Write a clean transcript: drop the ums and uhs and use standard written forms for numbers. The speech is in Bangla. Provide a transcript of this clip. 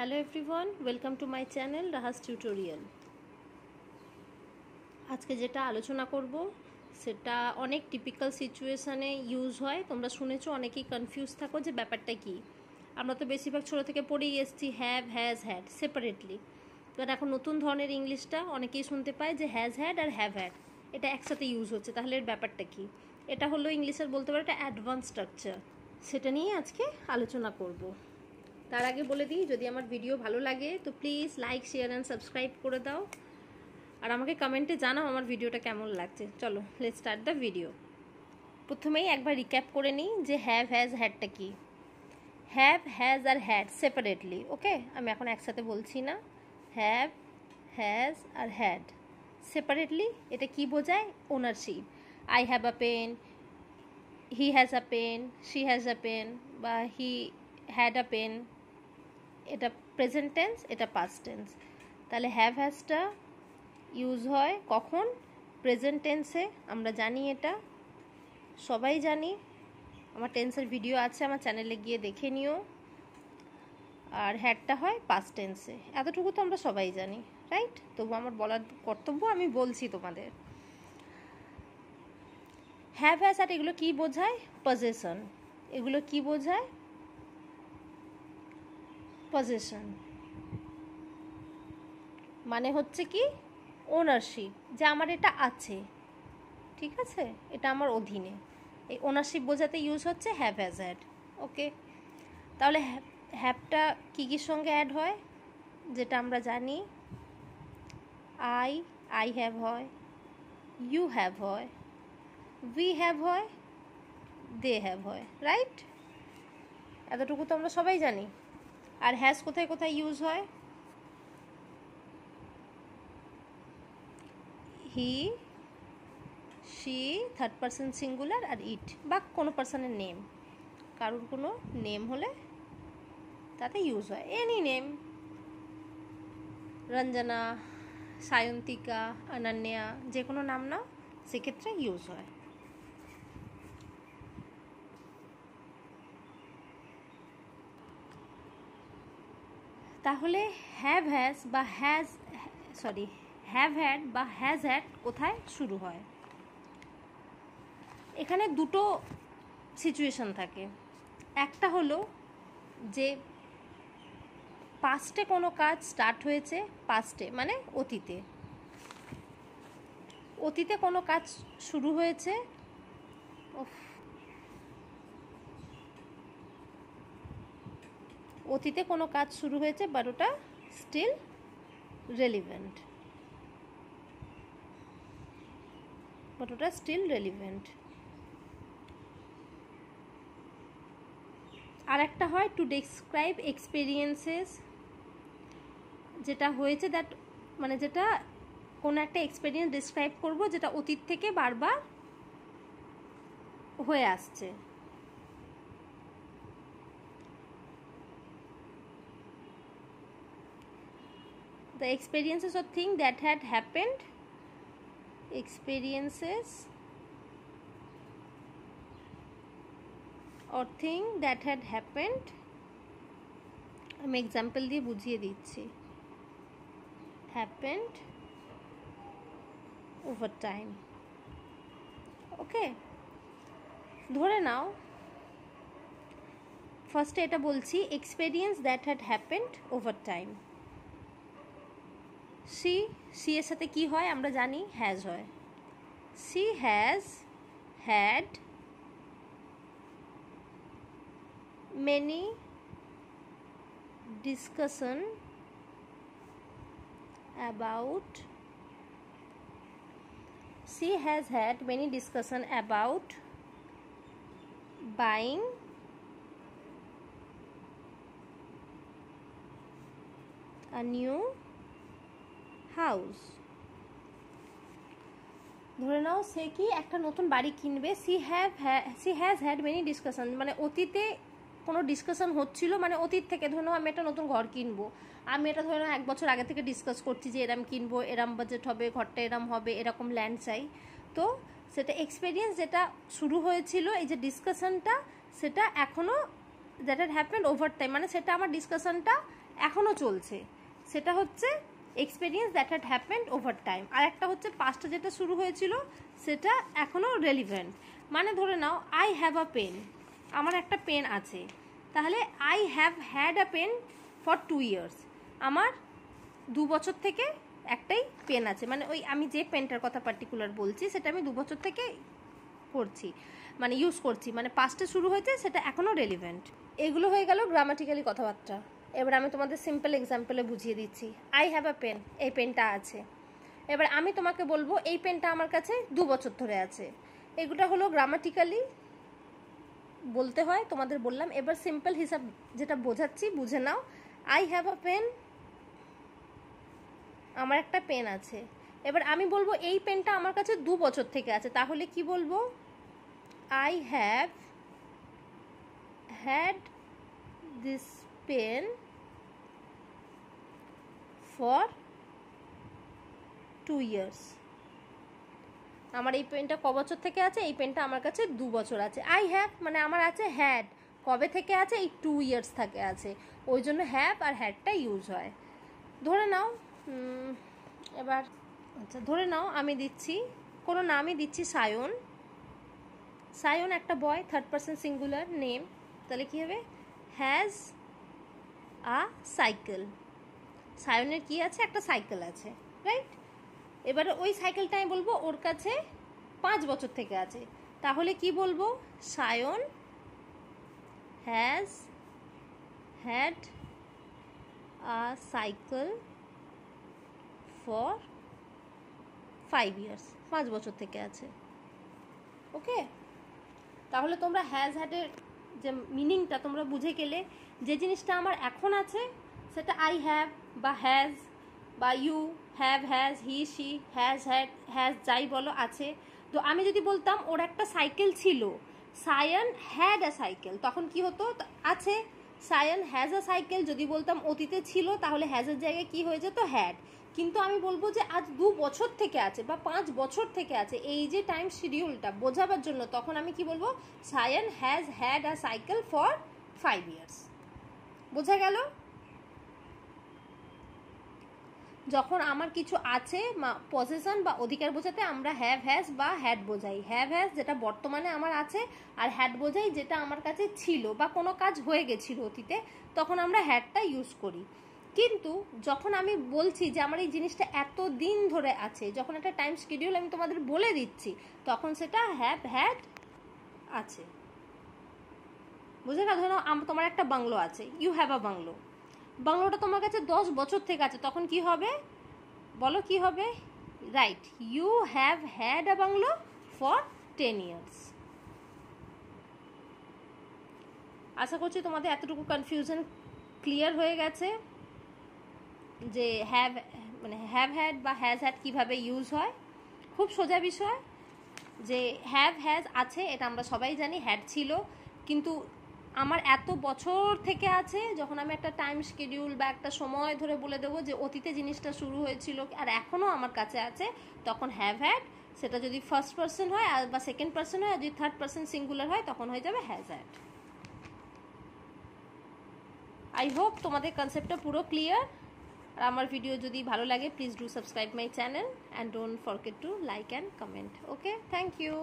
Hello everyone, welcome to my channel Raha's tutorial. আজকে যেটা আলোচনা করব সেটা অনেক টিপিক্যাল সিচুয়েশানে ইউজ হয়। তোমরা শুনেছো, অনেকেই কনফিউজ থাকো যে ব্যাপারটা কি। আমরা তো বেশিরভাগ ছোটো থেকে পড়েই এসেছি হ্যাভ, হ্যাজ, হ্যাড সেপারেটলি। এবার এখন নতুন ধরনের ইংলিশটা অনেকেই শুনতে পায় যে হ্যাজ হ্যাড আর হ্যাভ হ্যাড এটা একসাথে ইউজ হচ্ছে। তাহলে এর ব্যাপারটা কি? এটা হলো ইংলিশের বলতে পারো একটা অ্যাডভান্স স্ট্রাকচার, সেটা নিয়ে আজকে আলোচনা করব। তার আগে বলে দিই, যদি আমার ভিডিও ভালো লাগে তো please like, share and subscribe করে দাও, আর আমাকে কমেন্টে জানাও আমার ভিডিওটা কেমন লাগছে। চলো লেটস স্টার্ট দ্য ভিডিও। প্রথমেই একবার রিক্যাপ করে নিই যে হ্যাভ, হ্যাজ, হ্যাডটা কি। হ্যাভ, হ্যাজ আর হ্যাড সেপারেটলি, ওকে? আমি এখন একসাথে বলছি না। হ্যাভ, হ্যাজ আর হ্যাড সেপারেটলি এটা কি বোঝায়? Ownership. I have a pen, he has a pen, she has a pen, বা হি হ্যাড আ পেন, এটা প্রেজেন্ট টেন্স, এটা পাস্ট টেন্স। তাহলে হ্যাভ হ্যাজটা ইউজ হয় কখন? প্রেজেন্ট টেন্সে। আমরা জানি, এটা সবাই জানি। আমার টেন্সের ভিডিও আছে, আমার চ্যানেলে গিয়ে দেখে নিও। আর হ্যাডটা হয় পাস্ট টেন্সে। এতটুকু তো আমরা সবাই জানি, রাইট? তবু আমার বলার কর্তব্য, আমি বলছি তোমাদের। হ্যাভ হ্যাজ আর এগুলো কি বোঝায়? পজেশন। এগুলো কি বোঝায়? পজেশন মানে হচ্ছে কি? ওনারশিপ, যে আমার এটা আছে, ঠিক আছে, এটা আমার অধীনে। এই ওনারশিপ বোঝাতে ইউজ হচ্ছে হ্যাভ হ্যাজ হ্যাড, ওকে? তাহলে হ্যাভটা কী কী সঙ্গে অ্যাড হয় যেটা আমরা জানি? আই হ্যাভ হয়, ইউ হ্যাভ হয়, উই হ্যাভ হয়, দে হ্যাভ হয়, রাইট? এতটুকু তো আমরা সবাই জানি। আর হ্যাজ কোথায় কোথায় ইউজ হয়? হি, শি, থার্ড পারসন সিঙ্গুলার, আর ইট, বা কোনো পার্সনের নেম, কারোর কোনো নেম হলে তাতে ইউজ হয়। এনি নেম, রঞ্জনা, সায়ন্তিকা, অনন্যা, যে কোনো নাম নাও, সেক্ষেত্রে ইউজ হয়। তাহলে হ্যাভ হ্যাজ বা হ্যাভ হ্যাড বা হ্যাজ হ্যাড কোথায় শুরু হয়? এখানে দুটো সিচুয়েশন থাকে। একটা হলো যে পাস্টে কোনো কাজ স্টার্ট হয়েছে, পাস্টে মানে অতীতে, অতীতে কোনো কাজ শুরু হয়েছে, অতীতে কোনো কাজ শুরু হয়েছে, বাট ওটা স্টিল রেলিভেন্ট, আর একটা হয় টু ডেসক্রাইব এক্সপিরিয়েন্সেস, যেটা হয়েছে দ্যাট, মানে যেটা কোনো একটা এক্সপিরিয়েন্স ডেসক্রাইব করব যেটা অতীত থেকে বারবার হয়ে আসছে। The experiences of thing that had happened, experiences or thing that had happened, আমি এক্সাম্পল দিয়ে বুঝিয়ে দিচ্ছি। happened over time, ওকে? ধরে নাও ফার্স্টে এটা বলছি, experience that had happened over time. C এর সাথে কি হয় আমরা জানি? হ্যাজ হয়। C has had many discussion about buying a new house. ধরে নাও সে কি একটা নতুন বাড়ি কিনবে। C has had many discussion, মানে অতীতে কোনো ডিসকাশন হচ্ছিল, মানে অতীত থেকে ধরে নাও আমি একটা নতুন ঘর কিনবো, আমি এটা ধরে নাও 1 বছর আগে থেকে ডিসকাস করছি যে এরম কিনবো, এরম বাজেট হবে, ঘরটা এরম হবে, এরকম ল্যান্ড চাই। তো সেটা এক্সপিরিয়েন্স যেটা শুরু হয়েছিল, এই যে ডিসকাশনটা, সেটা এখনও that had happened over time, মানে সেটা আমার ডিসকাশনটা এখনও চলছে, সেটা হচ্ছে experience that had happened over time. আর একটা হচ্ছে পাস্টে যেটা শুরু হয়েছিল সেটা এখনও রেলিভেন্ট। মানে ধরে নাও আই হ্যাভ আ পেন, আমার একটা পেন আছে, তাহলে I have had a pen for 2 years, আমার 2 বছর থেকে একটাই পেন আছে। মানে ওই আমি যে পেনটার কথা পার্টিকুলার বলছি সেটা আমি 2 বছর থেকে করছি, মানে ইউজ করছি, মানে পাস্টে শুরু হয়েছে, সেটা এখনও রেলিভেন্ট। এগুলো হয়ে গেল গ্রামাটিক্যালি কথাবার্তা। এবার আমি তোমাদের সিম্পল এক্সাম্পলে বুঝিয়ে দিচ্ছি। আই হ্যাভ আ পেন, এই পেনটা আছে। এবার আমি তোমাকে বলবো এই পেনটা আমার কাছে 2 বছর ধরে আছে। এগুলো হলো গ্রামাটিক্যালি বলতে হয়, তোমাদের বললাম। এবার সিম্পল হিসাব যেটা বোঝাচ্ছি বুঝে নাও। আই হ্যাভ আ পেন, আমার একটা পেন আছে। এবার আমি বলবো এই পেনটা আমার কাছে 2 বছর থেকে আছে, তাহলে কি বলবো? I have had this pen for 2 years। আমার এই পেনটা ক বছর থেকে আছে? এই পেনটা আমার কাছে 2 বছর আছে। আই হ্যাভ মানে আমার আছে, হ্যাড কবে থেকে আছে? এই 2 years থেকে আছে, ওই জন্য হ্যাভ আর হ্যাডটা ইউজ হয়। ধরে নাও এবার আচ্ছা ধরে নাও আমি দিচ্ছি কোনো নামই দিচ্ছি সায়ন। সায়ন একটা বয়, 3rd person সিঙ্গুলার নেম, তাহলে কী হবে? Has a cycle. সায়নের কি আছে? একটা সাইকেল আছে, রাইট? এবারে ওই সাইকেলটা আমি বলবো ওর কাছে 5 বছর থেকে আছে, তাহলে কি বলবো? Sayan has had a cycle for 5 years, 5 বছর থেকে আছে। ওকে, তাহলে তোমরা হ্যাজ হ্যাডের যে মিনিংটা তোমরা বুঝে গেলে। যে জিনিসটা আমার এখন আছে সেটা আই হ্যাভ বা হ্যাজ বা you have, has, he, she, has, had, has, যাই বলো আছে। তো আমি যদি বলতাম ওর একটা সাইকেল ছিল, সায়ন হ্যাড আ সাইকেল, তখন কি হতো? আছে, সায়ন হ্যাজ আ সাইকেল। যদি বলতাম অতীতে ছিল, তাহলে হ্যাজের জায়গায় কি হয়ে যেত? হ্যাড। কিন্তু আমি বলবো যে আজ 2 বছর থেকে আছে বা 5 বছর থেকে আছে, এই যে টাইম শিডিউলটা বোঝাবার জন্য তখন আমি কি বলবো? Sayan has had a cycle for 5 years। বোঝা গেল? যখন আমার কিছু আছে, পজেশন বা অধিকার বোঝাতে আমরা হ্যাভ হ্যাজ বা হ্যাড বোঝাই। হ্যাভ হ্যাজ যেটা বর্তমানে আমার আছে, আর হ্যাড বোঝাই যেটা আমার কাছে ছিল বা কোনো কাজ হয়ে গেছিল অতীতে, তখন আমরা হ্যাডটা ইউজ করি। কিন্তু যখন আমি বলছি যে আমার এই জিনিসটা এত দিন ধরে আছে, যখন একটা টাইম শিডিউল আমি তোমাদের বলে দিচ্ছি, তখন সেটা হ্যাভ হ্যাড আছে। বুঝে গেল? ধরো তোমার একটা বাংলো আছে, ইউ হ্যাভ আ বাংলো। বাংলোটা তোমার কাছে 10 বছর থেকে আছে, তখন কি হবে? বলো কি হবে? Right, you have had a bungalow for 10 years। আশা করছি তোমাদের এতটুকু কনফিউশন ক্লিয়ার হয়ে গেছে যে হ্যাভ মানে হ্যাভ হ্যাড বা হ্যাজ হ্যাড কীভাবে ইউজ হয়। খুব সোজা বিষয়। যে হ্যাভ হ্যাজ আছে এটা আমরা সবাই জানি, হ্যাড ছিল, কিন্তু আমার এত বছর থেকে আছে, যখন আমি একটা টাইম শিডিউল বা একটা সময় ধরে বলে দেবো যে অতীতে জিনিসটা শুরু হয়েছিল আর এখনও আমার কাছে আছে, তখন হ্যাভ হ্যাড। সেটা যদি ফার্স্ট পার্সন হয় আর বা সেকেন্ড পার্সন হয়, আর যদি 3rd person সিঙ্গুলার হয় তখন হয়ে যাবে হ্যাজ হ্যাড। আই হোপ তোমাদের কনসেপ্টটা পুরো ক্লিয়ার। আর আমার ভিডিও যদি ভালো লাগে please do subscribe my channel and don't forget to like and comment. Okay, thank you.